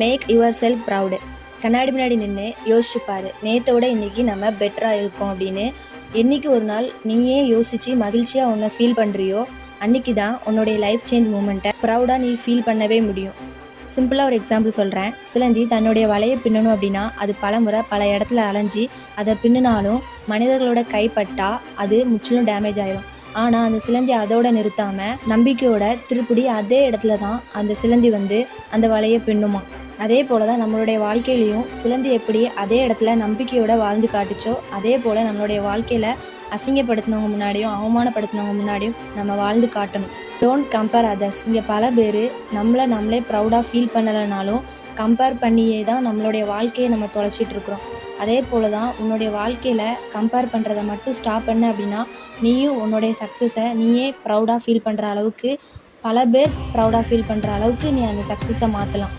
Make your self proud. கண்ணாடி முன்னாடி நின்று யோசிச்சுப்பாரு, நேற்றோட இன்னைக்கு நம்ம பெட்டராக இருக்கோம் அப்படின்னு. என்னைக்கு ஒரு நாள் நீயே யோசித்து மகிழ்ச்சியாக உன்னை ஃபீல் பண்ணுறியோ அன்றைக்கி தான் உன்னுடைய லைஃப் சேஞ்ச் மூமெண்ட்டை ப்ரௌடாக நீ ஃபீல் பண்ணவே முடியும். சிம்பிளாக ஒரு எக்ஸாம்பிள் சொல்கிறேன். சிலந்தி தன்னுடைய வலையை பின்னணும் அப்படின்னா அது பலமுறை பல இடத்துல அலைஞ்சி அதை பின்னினாலும் மனிதர்களோட கைப்பட்டா அது முற்றிலும் டேமேஜ் ஆயிடும். ஆனால் அந்த சிலந்தி அதோட நிறுத்தாமல் நம்பிக்கையோட திருப்படி அதே இடத்துல தான் அந்த சிலந்தி அந்த வலையை பின்னுமா. அதே போல் தான் நம்மளுடைய வாழ்க்கையிலையும் சிலந்தி எப்படி அதே இடத்துல நம்பிக்கையோட வாழ்ந்து காட்டுச்சோ அதே போல் நம்மளுடைய வாழ்க்கையில் அசிங்கப்படுத்தினவங்க முன்னாடியும் அவமானப்படுத்தினவங்க முன்னாடியும் நம்ம வாழ்ந்து காட்டணும். Don't compare others. இங்கே பல பேர் நம்மளே ப்ரௌடாக ஃபீல் பண்ணலைனாலும் கம்பேர் பண்ணியே தான் நம்மளுடைய வாழ்க்கையை நம்ம தொலைச்சிட்டு இருக்கிறோம். அதே போல் தான் உன்னுடைய வாழ்க்கையில் கம்பேர் பண்ணுறதை மட்டும் ஸ்டாப் பண்ண அப்படின்னா நீயும் உன்னுடைய சக்ஸஸை நீயே ப்ரௌடாக ஃபீல் பண்ணுற அளவுக்கு, பல பேர் ப்ரௌடாக ஃபீல் பண்ணுற அளவுக்கு நீ அந்த சக்ஸஸை மாற்றலாம்.